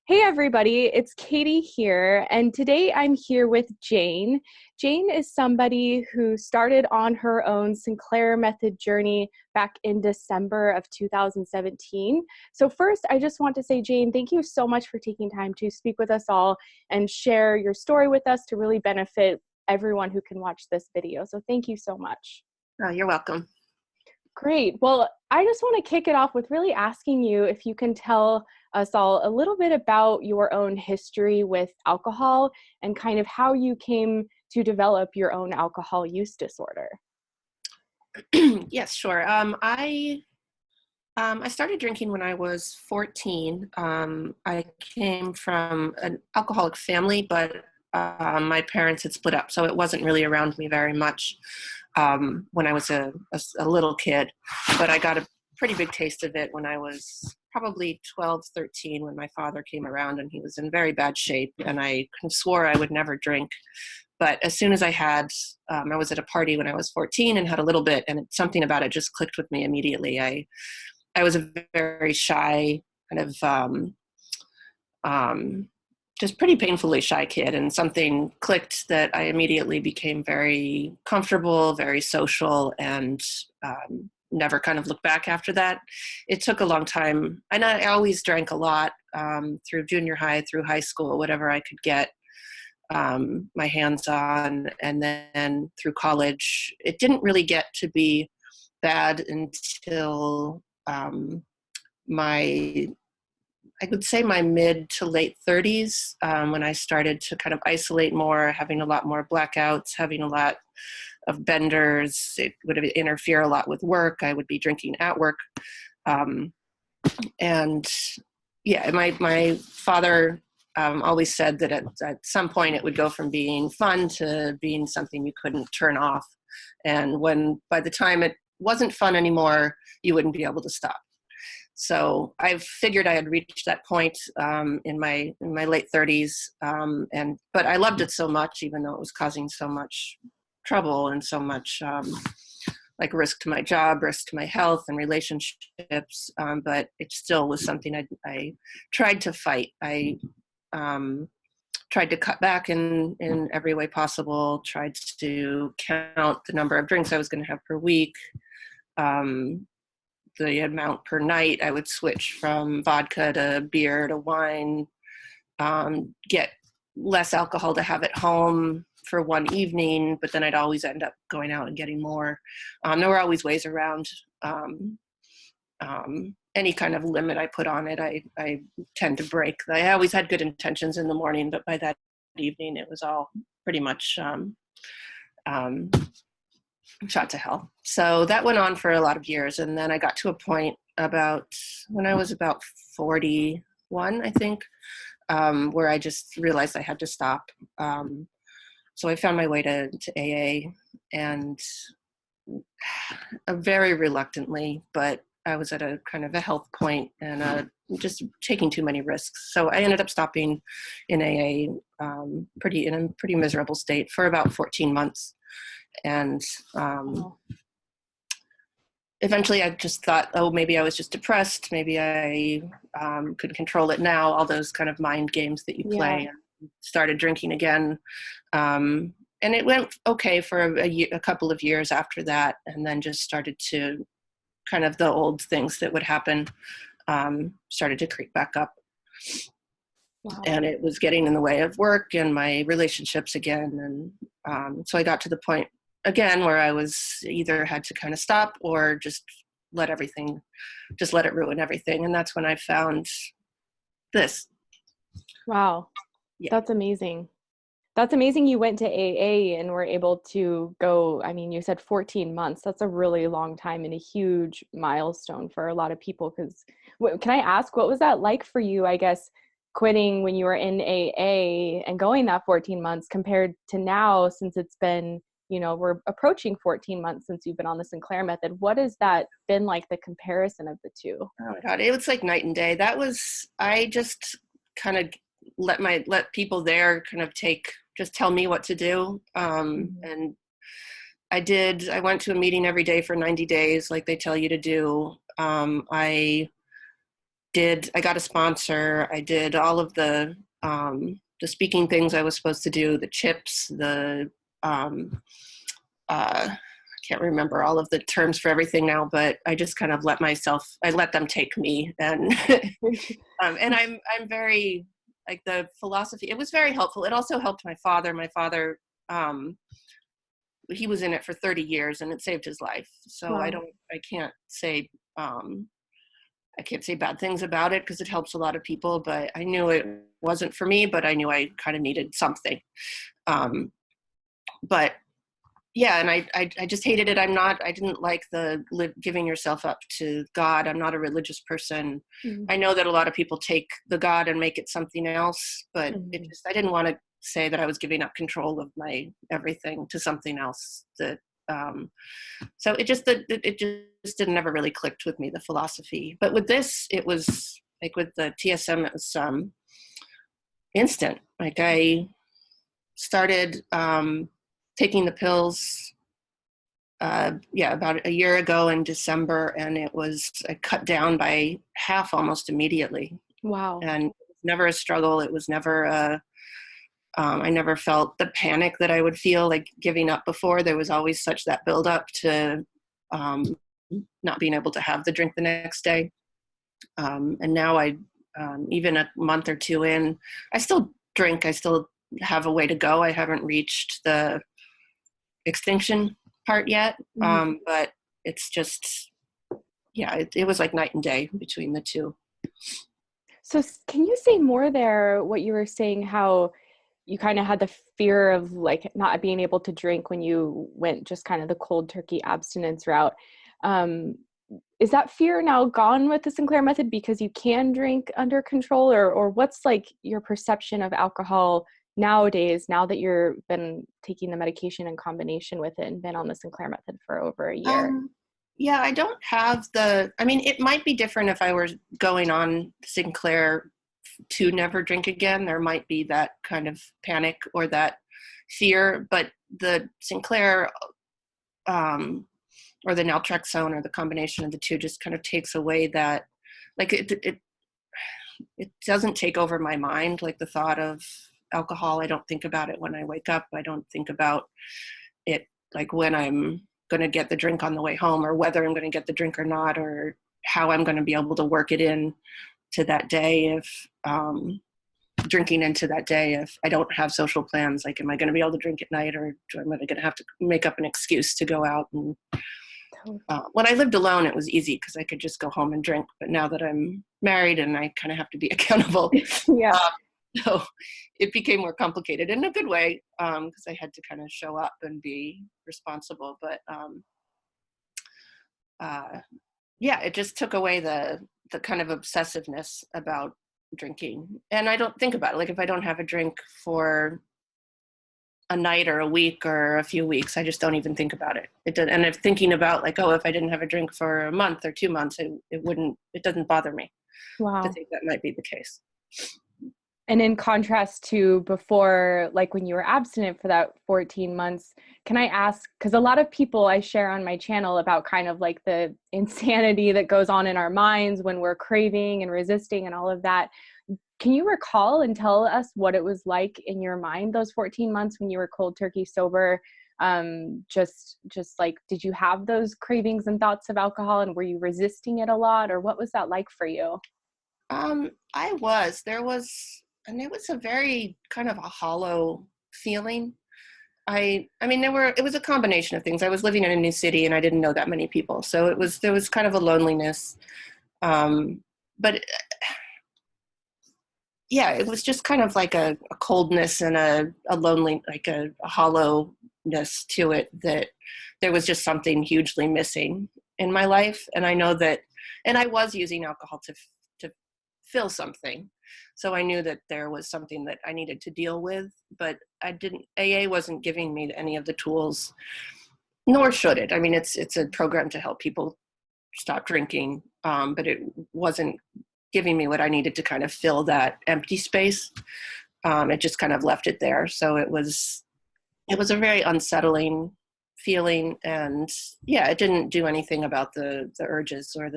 Hey everybody, it's Katie here, and today I'm here with Jane. Jane is somebody who started on her own Sinclair Method journey back in December of 2017. So first, I just want to say, Jane, thank you so much for taking time to speak with us all and share your story with us to really benefit everyone who can watch this video. So thank you so much. Oh, you're welcome. Great. Well, I just want to kick it off with really asking you if you can tell us all a little bit about your own history with alcohol and kind of how you came to develop your own alcohol use disorder. Yes, sure. I started drinking when I was 14. I came from an alcoholic family, but my parents had split up, so it wasn't really around me very much when I was a little kid. But I got a pretty big taste of it when I was probably 12, 13, when my father came around, and he was in very bad shape, and I swore I would never drink. But as soon as I was at a party when I was 14 and had a little bit, and something about it just clicked with me immediately. I was a very shy, kind of just pretty painfully shy kid, and something clicked that I immediately became very comfortable, very social, and never kind of looked back after that. It took a long time, and I always drank a lot through junior high, through high school, whatever I could get my hands on, and then through college. It didn't really get to be bad until I would say my mid to late 30s, when I started to kind of isolate more, having a lot more blackouts, having a lot of benders. It would interfere a lot with work. I would be drinking at work. And yeah, my father always said that at some point it would go from being fun to being something you couldn't turn off. And by the time it wasn't fun anymore, you wouldn't be able to stop. So I figured I had reached that point in my late 30s, but I loved it so much, even though it was causing so much trouble and so much like risk to my job, risk to my health and relationships. But it still was something I tried to fight. I tried to cut back in every way possible. Tried to count the number of drinks I was going to have per week. The amount per night. I would switch from vodka to beer to wine, get less alcohol to have at home for one evening, but then I'd always end up going out and getting more. There were always ways around any kind of limit I put on it. I tend to break. I always had good intentions in the morning, but by that evening it was all pretty much shot to hell. So that went on for a lot of years. And then I got to a point when I was about 41, I think, where I just realized I had to stop. So I found my way to AA, and very reluctantly, but I was at a kind of a health point and just taking too many risks. So I ended up stopping in AA in a pretty miserable state for about 14 months. And eventually I just thought, oh, maybe I was just depressed. Maybe I could control it now. All those kind of mind games that you play. Yeah. And started drinking again. And it went okay for a couple of years after that. And then just started to kind of the old things that would happen started to creep back up. Wow. And it was getting in the way of work and my relationships again. And so I got to the point again where I was either had to kind of stop or just let it ruin everything. And that's when I found this. Wow. Yeah. That's amazing. That's amazing you went to AA and were able to go, I mean, you said 14 months. That's a really long time and a huge milestone for a lot of people. Because can I ask, what was that like for you, I guess, quitting when you were in AA and going that 14 months compared to now, since it's been, we're approaching 14 months since you've been on the Sinclair Method. What has that been like, the comparison of the two? Oh my God, it was like night and day. I just kind of let people there kind of just tell me what to do. And I went to a meeting every day for 90 days, like they tell you to do. I I got a sponsor. I did all of the speaking things I was supposed to do, the chips, I can't remember all of the terms for everything now, but I just kind of I let them take me. And, and I'm very, like, the philosophy, it was very helpful. It also helped my father. My father, he was in it for 30 years and it saved his life. So Wow. I can't say, I can't say bad things about it because it helps a lot of people, but I knew it wasn't for me, but I knew I kind of needed something. But yeah, and I just hated it. I didn't like giving yourself up to God. I'm not a religious person. Mm-hmm. I know that a lot of people take the God and make it something else, but Mm-hmm. I didn't want to say that I was giving up control of my everything to something else so it just didn't ever really clicked with me, the philosophy. But with this, it was like with the TSM, it was instant. Like, I started taking the pills about a year ago in December, and I cut down by half almost immediately. Wow. And it was never a struggle. It was never I never felt the panic that I would feel like giving up before. There was always such that build up to not being able to have the drink the next day. And now even a month or two in, I still drink. I still have a way to go. I haven't reached the extinction part yet. Mm-hmm. But it's just, yeah, it was like night and day between the two. So can you say more there, what you were saying, how you kind of had the fear of like not being able to drink when you went just kind of the cold turkey abstinence route. Um, is that fear now gone with the Sinclair method because you can drink under control, or what's like your perception of alcohol nowadays, now that you've been taking the medication in combination with it and been on the Sinclair method for over a year? Yeah, I don't have I mean, it might be different if I were going on Sinclair to never drink again. There might be that kind of panic or that fear, but the Sinclair or the Naltrexone or the combination of the two just kind of takes away that, like, it doesn't take over my mind, like the thought of alcohol. I don't think about it when I wake up. I don't think about it like when I'm going to get the drink on the way home, or whether I'm going to get the drink or not, or how I'm going to be able to work it in to that day, if drinking into that day, if I don't have social plans. Like, am I going to be able to drink at night, or am I going to have to make up an excuse to go out? And when I lived alone, it was easy because I could just go home and drink. But now that I'm married and I kind of have to be accountable, Yeah. so it became more complicated in a good way, because I had to kind of show up and be responsible. But yeah, it just took away the kind of obsessiveness about drinking. And I don't think about it. Like, if I don't have a drink for a night or a week or a few weeks, I just don't even think about it. And if thinking about, like, oh, if I didn't have a drink for a month or 2 months, it doesn't bother me to Wow. think that might be the case. And in contrast to before, like when you were abstinent for that 14 months, can I ask, because a lot of people I share on my channel about kind of like the insanity that goes on in our minds when we're craving and resisting and all of that. Can you recall and tell us what it was like in your mind those 14 months when you were cold turkey sober? Just like, did you have those cravings and thoughts of alcohol, and were you resisting it a lot, or what was that like for you? And it was a very kind of a hollow feeling. I mean, it was a combination of things. I was living in a new city and I didn't know that many people. So there was kind of a loneliness. But yeah, it was just kind of like a coldness and a lonely, like a hollowness to it, that there was just something hugely missing in my life. And I know that, and I was using alcohol to fill something. So I knew that there was something that I needed to deal with, but AA wasn't giving me any of the tools, nor should it. I mean, it's a program to help people stop drinking, but it wasn't giving me what I needed to kind of fill that empty space. It just kind of left it there. So it was a very unsettling feeling. And yeah, it didn't do anything about the urges or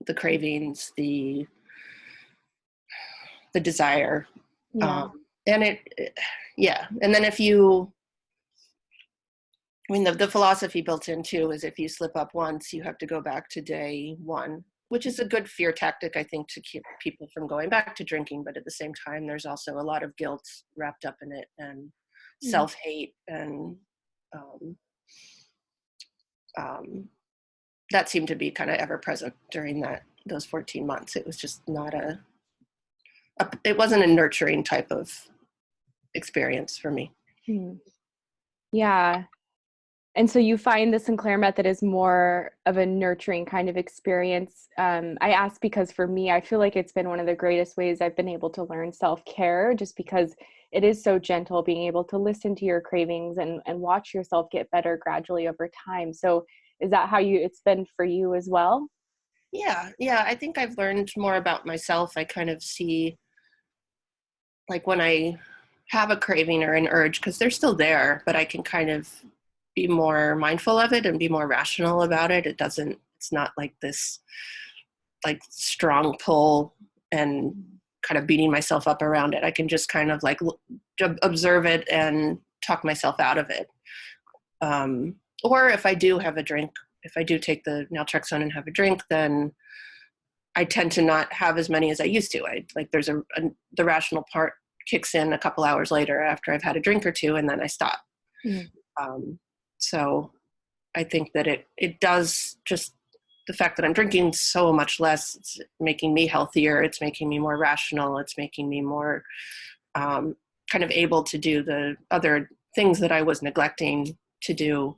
the cravings, the desire. Yeah. And yeah. And then the philosophy built in too is if you slip up once, you have to go back to day one, which is a good fear tactic, I think, to keep people from going back to drinking. But at the same time, there's also a lot of guilt wrapped up in it, and self-hate, and that seemed to be kind of ever present during those 14 months. It was just not it wasn't a nurturing type of experience for me. Yeah. And so you find the Sinclair method is more of a nurturing kind of experience. I ask because for me, I feel like it's been one of the greatest ways I've been able to learn self-care, just because it is so gentle, being able to listen to your cravings and watch yourself get better gradually over time. So is that how it's been for you as well? Yeah. I think I've learned more about myself. I kind of see, like, when I have a craving or an urge, because they're still there, but I can kind of be more mindful of it and be more rational about it. It's not like this like strong pull and kind of beating myself up around it. I can just kind of like observe it and talk myself out of it. Or if I do have a drink, if I do take the naltrexone and have a drink, then I tend to not have as many as I used to. There's the rational part kicks in a couple hours later after I've had a drink or two, and then I stop. So I think that it does, just the fact that I'm drinking so much less, it's making me healthier. It's making me more rational. It's making me more kind of able to do the other things that I was neglecting to do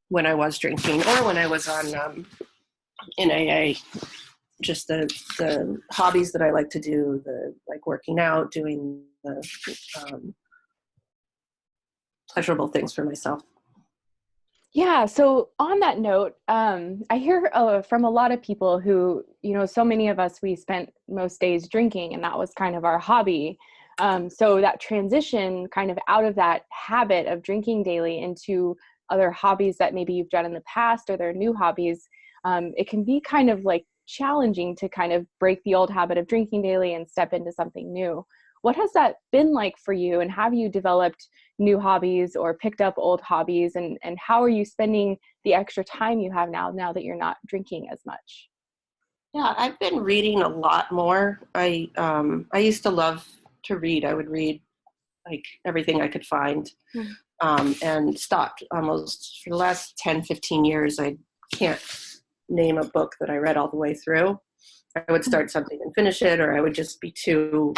when I was drinking or when I was on in AA. Just the hobbies that I like to do, like working out, doing the pleasurable things for myself. Yeah. So on that note, I hear from a lot of people who, so many of us, we spent most days drinking, and that was kind of our hobby. So that transition kind of out of that habit of drinking daily into other hobbies that maybe you've done in the past, or their new hobbies, it can be kind of like challenging to kind of break the old habit of drinking daily and step into something new. What has that been like for you? And have you developed new hobbies or picked up old hobbies? And how are you spending the extra time you have now that you're not drinking as much? Yeah, I've been reading a lot more. I used to love to read. I would read like everything I could find, and stopped almost for the last 10, 15 years. I can't name a book that I read all the way through. I would start something and finish it, or I would just be too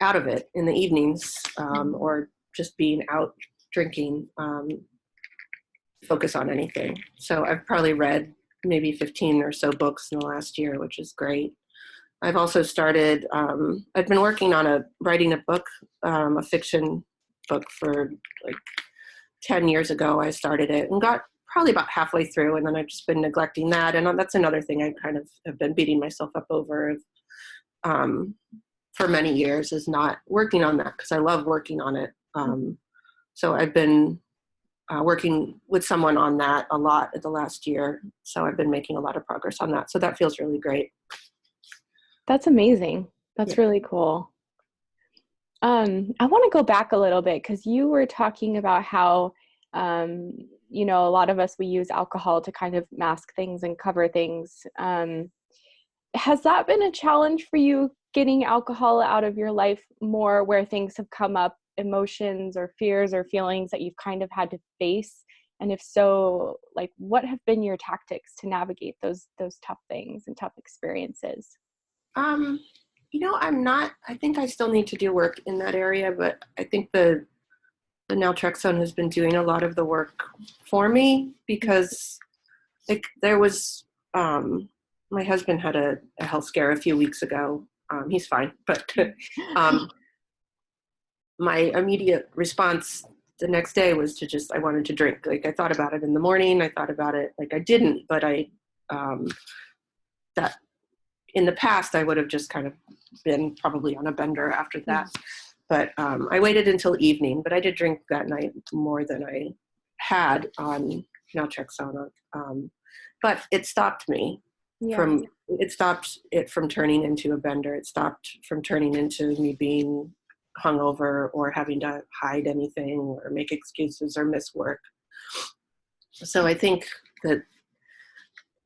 out of it in the evenings, or just being out drinking, focus on anything. So I've probably read maybe 15 or so books in the last year, which is great. I've also started, I've been working on writing a book, a fiction book for like 10 years ago. I started it and got probably about halfway through, and then I've just been neglecting that. And that's another thing I kind of have been beating myself up over for many years, is not working on that, because I love working on it. So I've been working with someone on that a lot in the last year. So I've been making a lot of progress on that. So that feels really great. That's amazing. That's really cool. I want to go back a little bit, because you were talking about how, a lot of us, we use alcohol to kind of mask things and cover things. Has that been a challenge for you, getting alcohol out of your life more, where things have come up, emotions or fears or feelings that you've kind of had to face? And if so, like, what have been your tactics to navigate those tough things and tough experiences? I think I still need to do work in that area, but I think the naltrexone has been doing a lot of the work for me, because there was, my husband had a health scare a few weeks ago. He's fine, but my immediate response the next day was I wanted to drink. Like, I thought about it in the morning. I thought about it, like I didn't, but that in the past, I would have just kind of been probably on a bender after that. But I waited until evening, but I did drink that night more than I had on naltrexone. but it stopped me Yeah. it stopped it from turning into a bender. It stopped from turning into me being hungover or having to hide anything or make excuses or miss work. So I think that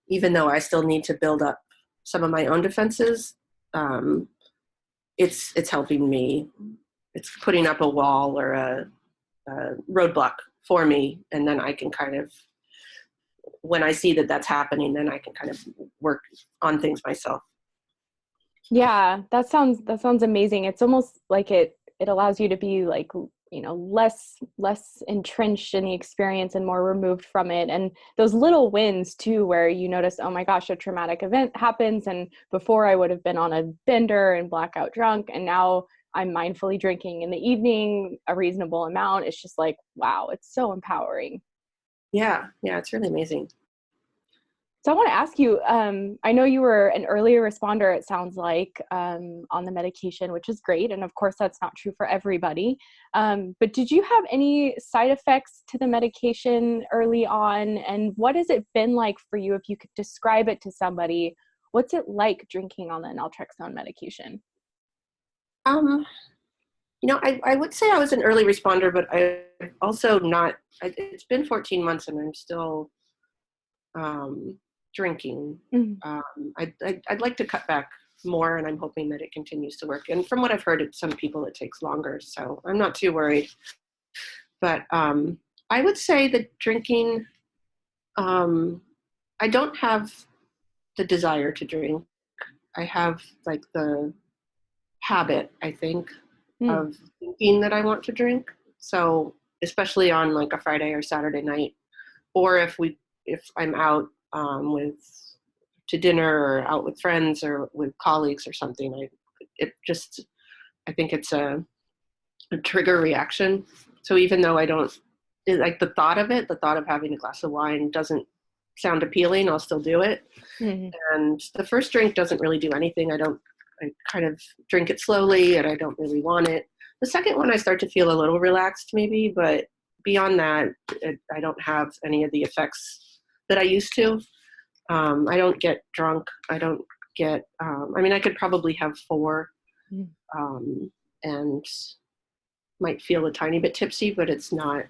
even though I still need to build up some of my own defenses, it's helping me. It's putting up a wall or a roadblock for me, and then I can kind of, when I see that that's happening, then I can kind of work on things myself. Yeah, that sounds amazing. It's almost like it allows you to be like, less entrenched in the experience and more removed from it. And those little wins too, where you notice, oh my gosh, a traumatic event happens, and before I would have been on a bender and blackout drunk, and now I'm mindfully drinking in the evening a reasonable amount. It's just like, wow, it's so empowering. Yeah, it's really amazing. So I want to ask you, I know you were an earlier responder, it sounds like, on the medication, which is great. And of course, that's not true for everybody. But did you have any side effects to the medication early on? And what has it been like for you? If you could describe it to somebody, what's it like drinking on the naltrexone medication? Um, I would say I was an early responder, but I also not, it's been 14 months and I'm still drinking. Mhm. I'd like to cut back more, and I'm hoping that it continues to work. And from what I've heard, some people it takes longer, so I'm not too worried. But I would say that drinking, I don't have the desire to drink. I have like the habit, I think, Mm. of thinking that I want to drink. So especially on like a Friday or Saturday night, or if I'm out with to dinner or out with friends or with colleagues or something, I think it's a trigger reaction. So even though I don't like the thought of having a glass of wine doesn't sound appealing, I'll still do it. Mhm. And the first drink doesn't really do anything. I kind of drink it slowly and I don't really want it. The second one, I start to feel a little relaxed maybe, but beyond that, I don't have any of the effects that I used to. I don't get drunk. I don't get, I could probably have four Mm. and might feel a tiny bit tipsy, but it's not.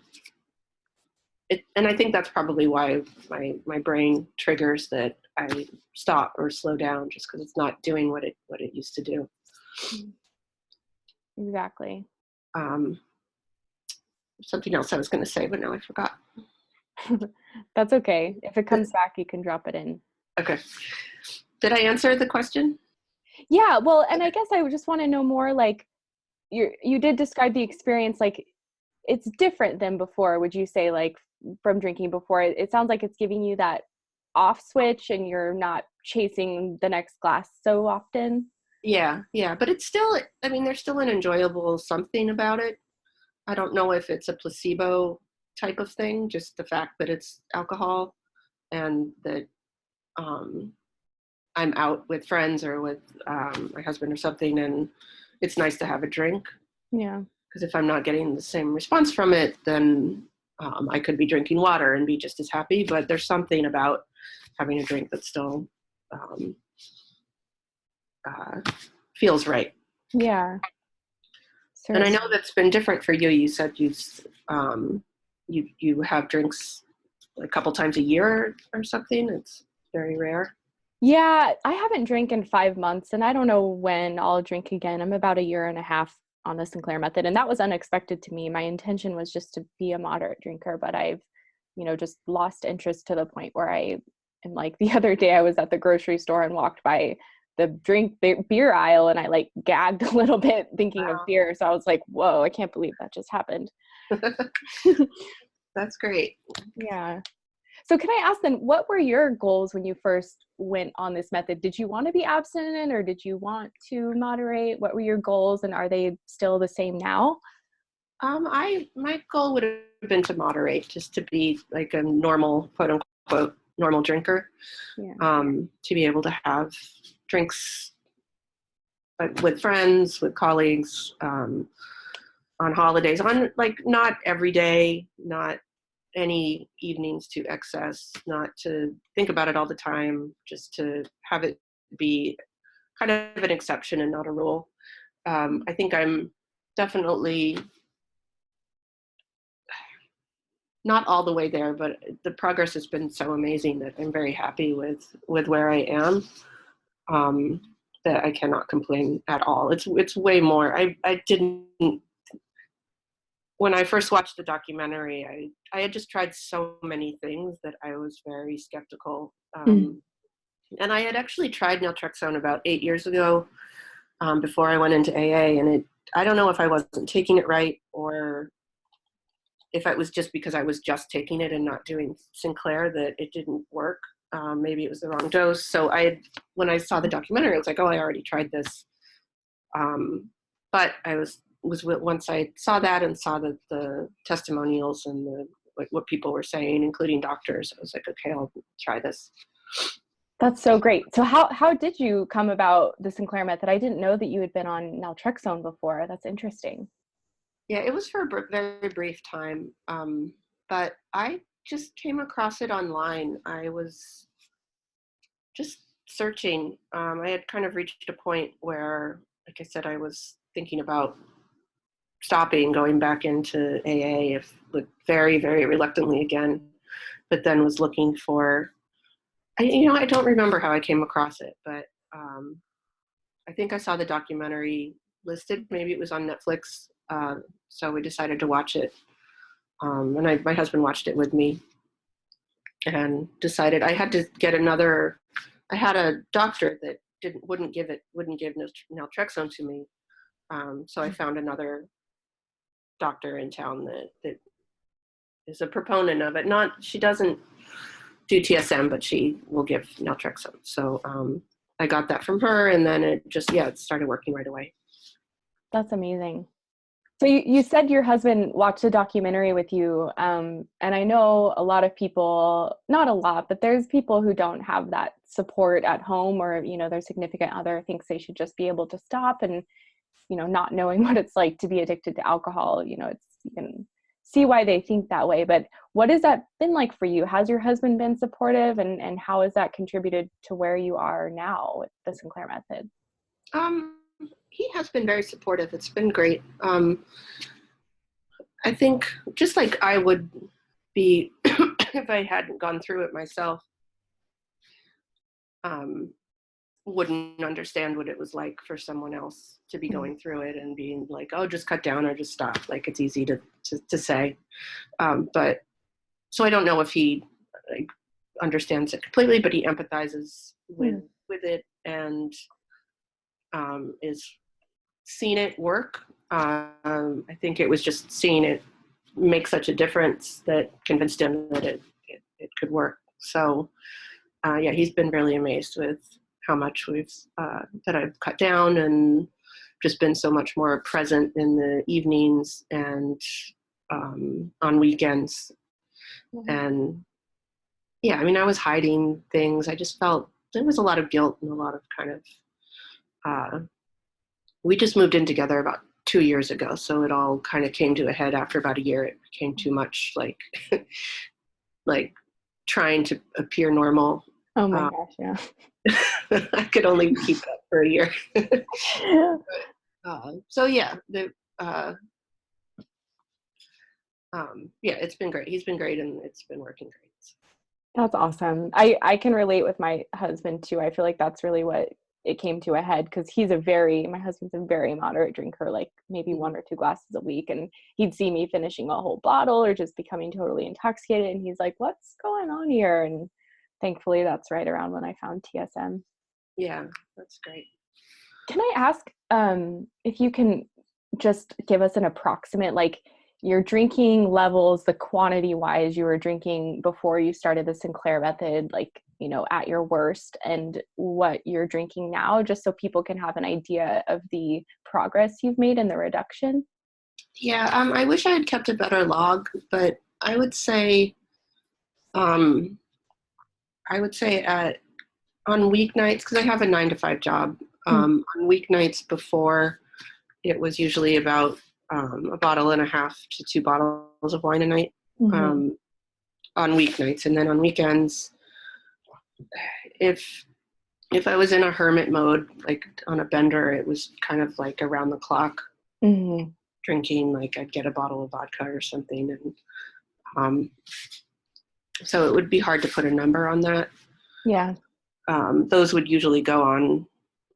And I think that's probably why my brain triggers that I stop or slow down, just because it's not doing what it used to do. Exactly. Um, Something else I was going to say, but now I forgot. That's okay. If it comes back, you can drop it in. Okay. Did I answer the question? Yeah, well, and I guess I would just want to know more, like, you did describe the experience, like it's different than before, would you say, like from drinking before? It sounds like it's giving you that off switch and you're not chasing the next glass so often. Yeah, but it's still, there's still an enjoyable something about it. I don't know if it's a placebo type of thing, just the fact that it's alcohol and that I'm out with friends or with my husband or something, and it's nice to have a drink. Yeah. Because if I'm not getting the same response from it, then I could be drinking water and be just as happy. But there's something about having a drink that still uh, feels right. Yeah. And I know Certainly. that's been different for you. You said you have drinks a couple times a year or something. It's very rare. Yeah, I haven't drank in 5 months and I don't know when I'll drink again. I'm about a year and a half on the Sinclair Method, and that was unexpected to me. My intention was just to be a moderate drinker, but I've, just lost interest to the point where I am like, the other day I was at the grocery store and walked by the beer aisle and I like gagged a little bit thinking of Wow. beer. So I was like, whoa, I can't believe that just happened. That's great. Yeah. So can I ask then, what were your goals when you first went on this method? Did you want to be abstinent or did you want to moderate? What were your goals and are they still the same now? My goal would have been to moderate, just to be like a normal, quote unquote, normal drinker. Yeah. To be able to have drinks with friends, with colleagues, on holidays, on like not every day, not any evenings to excess, not to think about it all the time, just to have it be kind of an exception and not a rule. I think I'm definitely not all the way there, but the progress has been so amazing that I'm very happy with where I am. That I cannot complain at all. It's way more. I didn't, when I first watched the documentary, I had just tried so many things that I was very skeptical. And I had actually tried Naltrexone about 8 years ago, before I went into AA, and I don't know if I wasn't taking it right, or if it was just because I was just taking it and not doing Sinclair that it didn't work. Maybe it was the wrong dose. So when I saw the documentary, I was like, oh, I already tried this. But I was once I saw that and saw the testimonials and what people were saying, including doctors, I was like, okay, I'll try this. That's so great. So how did you come about the Sinclair Method? I didn't know that you had been on Naltrexone before. That's interesting. Yeah, it was for a very brief time. But I just came across it online. I was just searching. I had kind of reached a point where, like I said, I was thinking about stopping, going back into AA, very, very reluctantly again, but then was looking for, I don't remember how I came across it, but I think I saw the documentary listed. Maybe it was on Netflix. So we decided to watch it. And my husband watched it with me and decided I had to get I had a doctor that wouldn't give naltrexone to me. So I found another doctor in town that is a proponent of it. She doesn't do TSM, but she will give naltrexone. So I got that from her, and then it started working right away. That's amazing. So you said your husband watched a documentary with you, and I know a lot of people, not a lot, but there's people who don't have that support at home, or their significant other thinks they should just be able to stop, and not knowing what it's like to be addicted to alcohol. You can see why they think that way. But what has that been like for you? Has your husband been supportive, and how has that contributed to where you are now with the Sinclair Method? He has been very supportive. It's been great. I think just like I would be if I hadn't gone through it myself, wouldn't understand what it was like for someone else to be going through it and being like, oh, just cut down or just stop. Like, it's easy to say. But so I don't know if he understands it completely, but he empathizes with it and is seeing it work. I think it was just seeing it make such a difference that convinced him that it could work. So he's been really amazed with how much that I've cut down, and just been so much more present in the evenings and on weekends. And I was hiding things. I just felt there was a lot of guilt and a lot of kind of we just moved in together about 2 years ago, so it all kind of came to a head after about a year. It became too much like trying to appear normal. Oh my gosh, yeah. I could only keep it up for a year. It's been great. He's been great, and it's been working great. That's awesome. I can relate with my husband too. I feel like that's really what it came to a head, because my husband's a very moderate drinker, like maybe 1 or 2 glasses a week, and he'd see me finishing a whole bottle or just becoming totally intoxicated, and he's like, what's going on here? And thankfully that's right around when I found TSM. Yeah, that's great. Can I ask if you can just give us an approximate, like, your drinking levels, the quantity wise you were drinking before you started the Sinclair Method, like, at your worst, and what you're drinking now, just so people can have an idea of the progress you've made in the reduction? Yeah, I wish I had kept a better log, but I would say on weeknights, because I have a 9-to-5 job, on weeknights before, it was usually about 1.5 to 2 bottles of wine a night. on weeknights, and then on weekends, if I was in a hermit mode, like on a bender, it was kind of like around the clock drinking. Like I'd get a bottle of vodka or something, and so it would be hard to put a number on that. Yeah. Those would usually go on.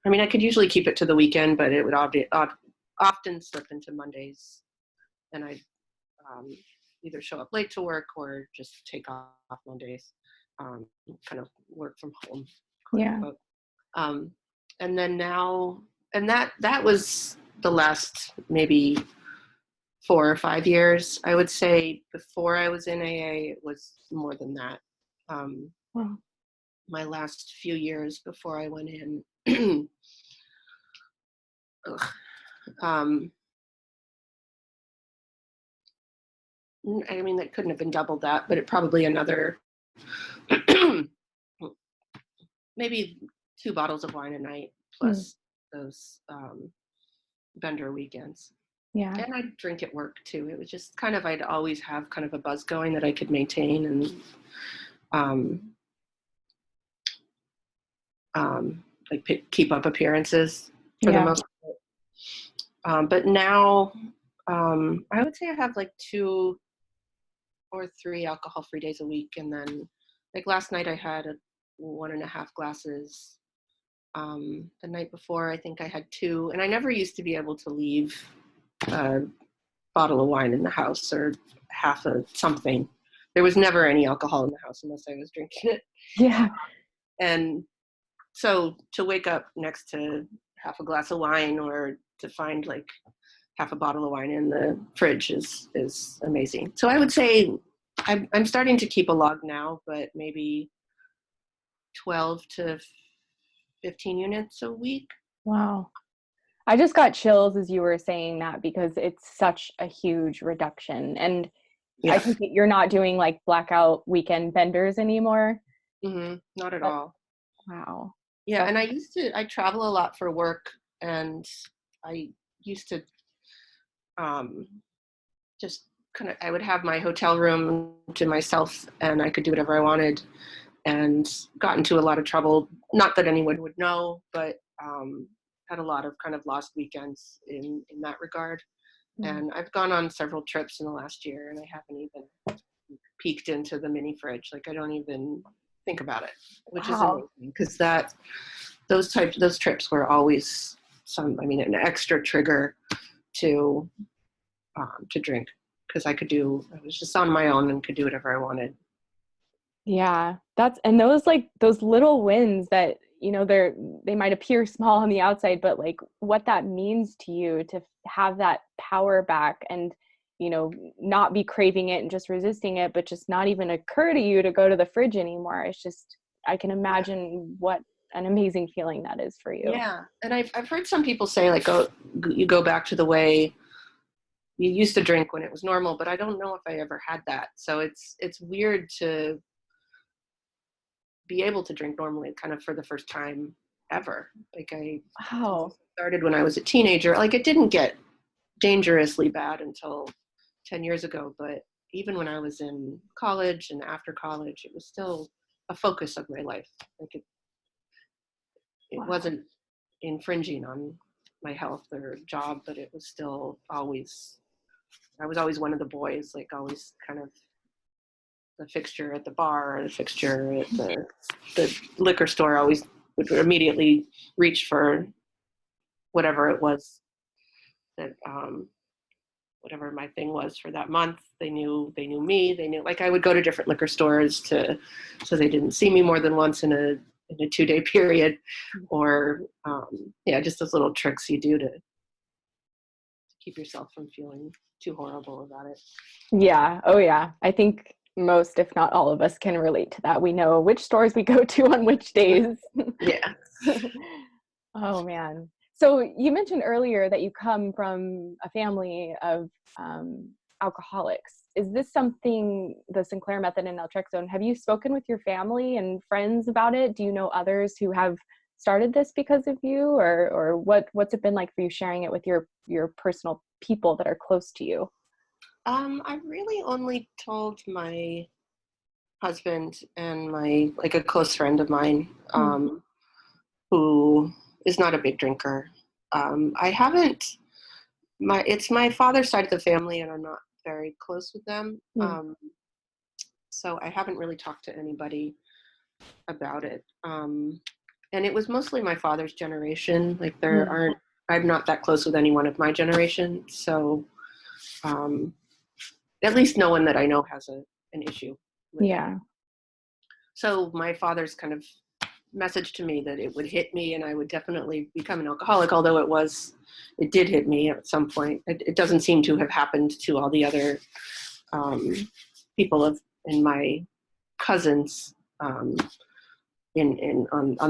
I mean, I could usually keep it to the weekend, but it would often slip into Mondays, and I'd either show up late to work or just take off Mondays, kind of work from home. Yeah. And then now, and that was the last maybe 4 or 5 years. I would say before I was in AA, it was more than that. Wow. My last few years before I went in, I mean, that couldn't have been double that, but it probably another maybe 2 bottles of wine a night plus those bender weekends. Yeah. And I'd drink at work too. It was just kind of, I'd always have kind of a buzz going that I could maintain, and like keep up appearances for the most part. But now I would say I have like 2 or 3 alcohol-free days a week. And then like last night I had 1.5 glasses. The night before, I think I had 2, and I never used to be able to leave a bottle of wine in the house or half of something. There was never any alcohol in the house unless I was drinking it. Yeah. And so to wake up next to half a glass of wine or to find like half a bottle of wine in the fridge is amazing. So I would say I'm starting to keep a log now, but maybe 12 to 15 units a week. Wow. I just got chills as you were saying that, because it's such a huge reduction. And I think you're not doing like blackout weekend benders anymore. Not at all. Wow. Yeah. And I travel a lot for work, and I used to just kind of, I would have my hotel room to myself and I could do whatever I wanted, and got into a lot of trouble. Not that anyone would know, but had a lot of kind of lost weekends in that regard. And I've gone on several trips in the last year, and I haven't even peeked into the mini fridge. Like I don't even think about it, which is amazing, because those trips were always an extra trigger to drink, because I was just on my own and could do whatever I wanted. Yeah, and those little wins that, they might appear small on the outside, but like what that means to you to have that power back, and, not be craving it and just resisting it, but just not even occur to you to go to the fridge anymore. It's just, I can imagine what an amazing feeling that is for you. Yeah. And I've heard some people say like, oh, you go back to the way you used to drink when it was normal, but I don't know if I ever had that. So it's weird to be able to drink normally kind of for the first time ever. Like I started when I was a teenager. Like it didn't get dangerously bad until 10 years ago, but even when I was in college and after college, it was still a focus of my life. Like it wasn't infringing on my health or job, but it was still always, I was always one of the boys, like always kind of the fixture at the bar or the fixture at the liquor store. Always would immediately reach for whatever it was that whatever my thing was for that month. They knew me. They knew, like I would go to different liquor stores so they didn't see me more than once in a 2-day period, or just those little tricks you do to keep yourself from feeling too horrible about it. Yeah. Oh yeah. I think most, if not all of us, can relate to that. We know which stores we go to on which days. Yeah. Oh man. So you mentioned earlier that you come from a family of alcoholics. Is this something, the Sinclair Method and Naltrexone, have you spoken with your family and friends about it? Do you know others who have started this because of you, or what's it been like for you sharing it with your personal people that are close to you? I really only told my husband and like a close friend of mine, Mm. who is not a big drinker. I haven't, it's my father's side of the family, and I'm not very close with them. Mm. So I haven't really talked to anybody about it. And it was mostly my father's generation. Like Mm. I'm not that close with anyone of my generation. So um, at least no one that I know has an issue with it. Yeah. So my father's kind of message to me that it would hit me and I would definitely become an alcoholic, although it did hit me at some point. It doesn't seem to have happened to all the other people in my cousins, on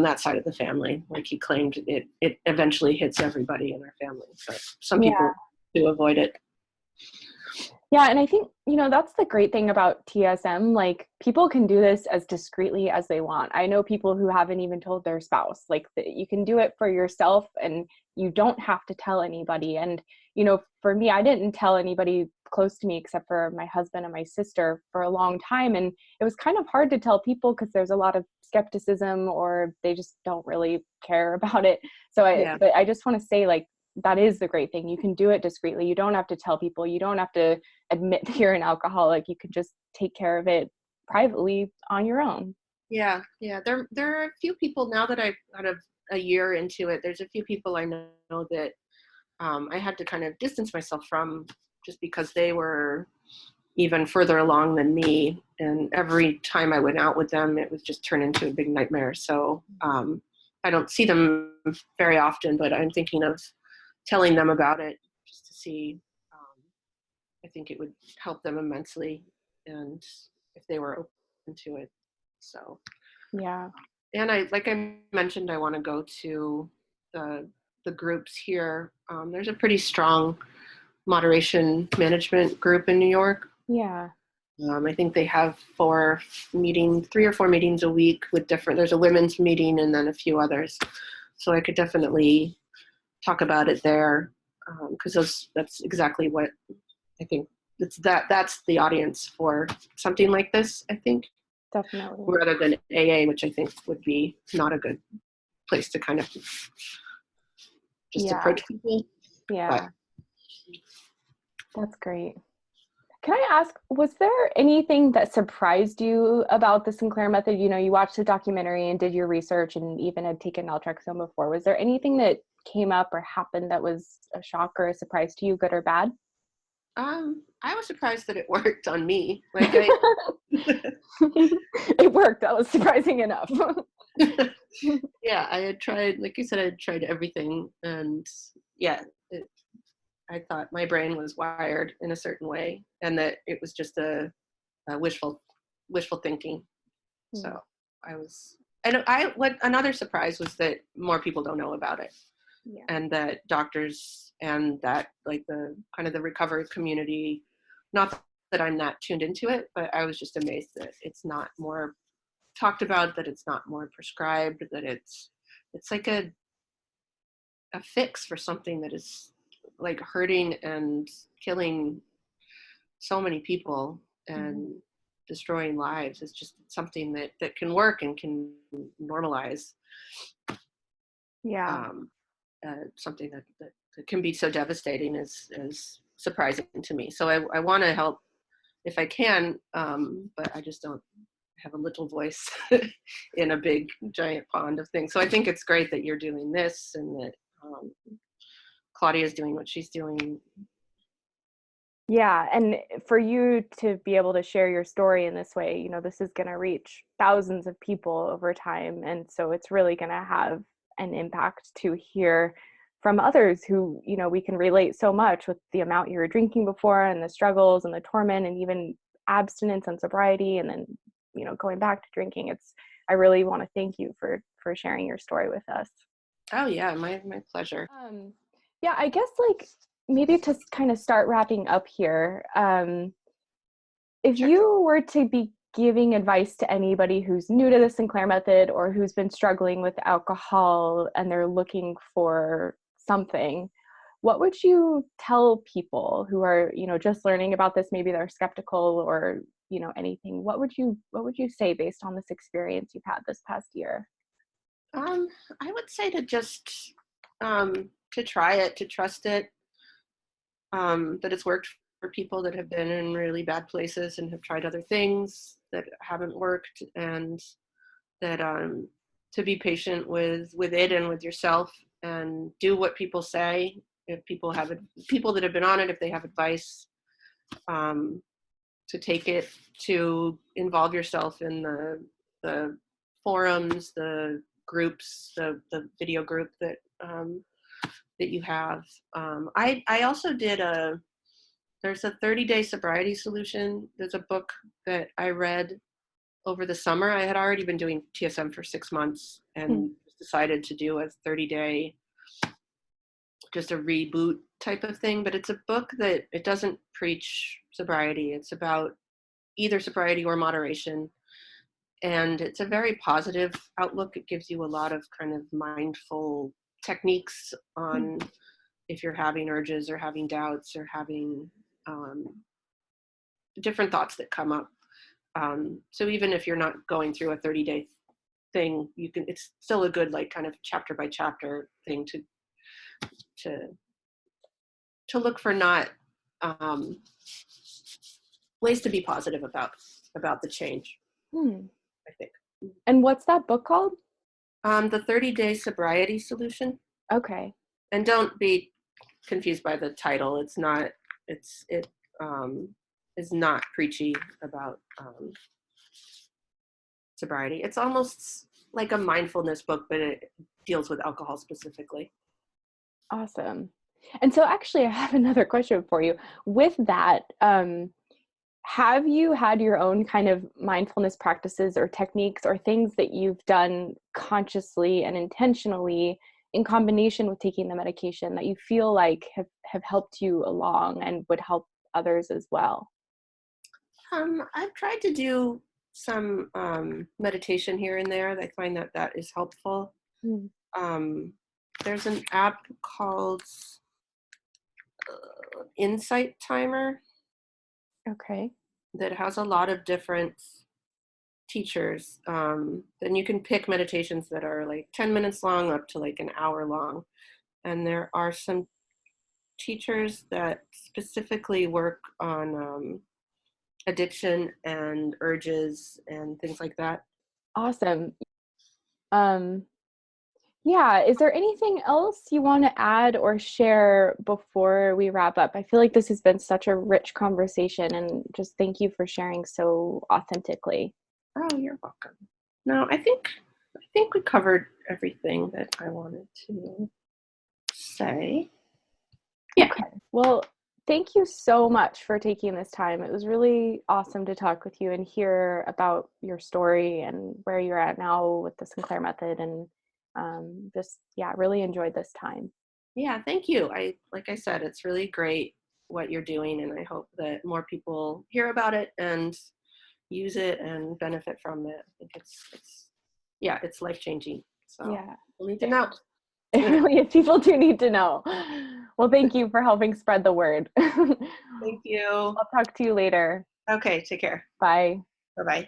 that side of the family. Like he claimed it eventually hits everybody in our family, but some Yeah. people do avoid it. Yeah, and I think, that's the great thing about TSM. Like, people can do this as discreetly as they want. I know people who haven't even told their spouse. Like, you can do it for yourself and you don't have to tell anybody. And, for me, I didn't tell anybody close to me except for my husband and my sister for a long time. And it was kind of hard to tell people because there's a lot of skepticism, or they just don't really care about it. Yeah. But I just want to say, like, that is the great thing. You can do it discreetly. You don't have to tell people. You don't have to admit that you're an alcoholic. You can just take care of it privately on your own. Yeah. There are a few people now that I've kind of a year into it. There's a few people I know that I had to kind of distance myself from, just because they were even further along than me. And every time I went out with them, it was just turned into a big nightmare. So I don't see them very often, but I'm thinking of telling them about it just to see. I think it would help them immensely, and if they were open to it. So, Yeah. and like I mentioned, I want to go to the groups here. There's a pretty strong moderation management group in New York. Yeah. I think they have 3 or 4 meetings a week with different. There's a women's meeting and then a few others. So I could definitely talk about it there, because that's exactly what I think. That's the audience for something like this, I think, Definitely. rather than AA, which I think would be not a good place to kind of just approach people. Yeah. But That's great. Can I ask, was there anything that surprised you about the Sinclair Method? You watched the documentary and did your research and even had taken Naltrexone before. Was there anything that came up or happened that was a shock or a surprise to you, good or bad? I was surprised that it worked on me. Like It worked. That was surprising enough. yeah, I had tried, like you said, I had tried everything, and yeah, I thought my brain was wired in a certain way, and that it was just a wishful thinking. So I was, and what another surprise was that more people don't know about it, and that doctors and that like the kind of the recovery community, not that I'm not tuned into it, but I was just amazed that it's not more talked about, that it's not more prescribed, that it's like a fix for something that is like hurting and killing so many people and destroying lives. It's just something that can work and can normalize. Yeah. Something that can be so devastating is surprising to me. So I want to help if I can, but I just don't have a little voice in a big giant pond of things. So I think it's great that you're doing this, and that Claudia's doing what she's doing. Yeah, and for you to be able to share your story in this way, this is going to reach thousands of people over time. And so it's really going to have an impact to hear from others who, we can relate so much with the amount you were drinking before and the struggles and the torment and even abstinence and sobriety, and then, going back to drinking. I really want to thank you for sharing your story with us. Oh yeah, my pleasure. Yeah, I guess like maybe to kind of start wrapping up here, if Sure. you were to be giving advice to anybody who's new to the Sinclair Method or who's been struggling with alcohol and they're looking for something, what would you tell people who are, just learning about this? Maybe they're skeptical or anything, what would you say based on this experience you've had this past year? I would say to just to try it, to trust it, that it's worked for people that have been in really bad places and have tried other things that haven't worked, and that to be patient with it and with yourself, and do what people say. If people that have been on it, if they have advice, to take it, to involve yourself in the forums, the groups, the video group that you have. I also did there's a 30-day sobriety solution. There's a book that I read over the summer. I had already been doing TSM for 6 months and decided to do a 30-day, just a reboot type of thing. But it's a book that it doesn't preach sobriety. It's about either sobriety or moderation. And it's a very positive outlook. It gives you a lot of kind of mindful techniques on if you're having urges or having doubts or having different thoughts that come up. So even if you're not going through a 30-day thing, it's still a good, like, kind of chapter by chapter thing to look for, not ways to be positive about the change, I think. And what's that book called? The 30-day sobriety solution. Okay. And don't be confused by the title. It is not preachy about sobriety. It's almost like a mindfulness book, but it deals with alcohol specifically. Awesome. And so actually I have another question for you. With that, have you had your own kind of mindfulness practices or techniques or things that you've done consciously and intentionally in combination with taking the medication that you feel like have helped you along and would help others as well? I've tried to do some meditation here and there. I find that is helpful. There's an app called Insight Timer. Okay. That has a lot of different teachers. Then you can pick meditations that are like 10 minutes long up to like an hour long. And there are some teachers that specifically work on addiction and urges and things like that. Awesome. Yeah, is there anything else you want to add or share before we wrap up? I feel like this has been such a rich conversation, and just thank you for sharing so authentically. Oh, you're welcome. No, I think we covered everything that I wanted to say. Yeah. Okay. Well, thank you so much for taking this time. It was really awesome to talk with you and hear about your story and where you're at now with the Sinclair Method, and really enjoyed this time. Yeah, thank you. Like I said, it's really great what you're doing, and I hope that more people hear about it and use it and benefit from it. I think it's life-changing. So Yeah. we'll need to know. It really is. People do need to know. Well, thank you for helping spread the word. Thank you. I'll talk to you later. Okay, take care. Bye. Bye-bye.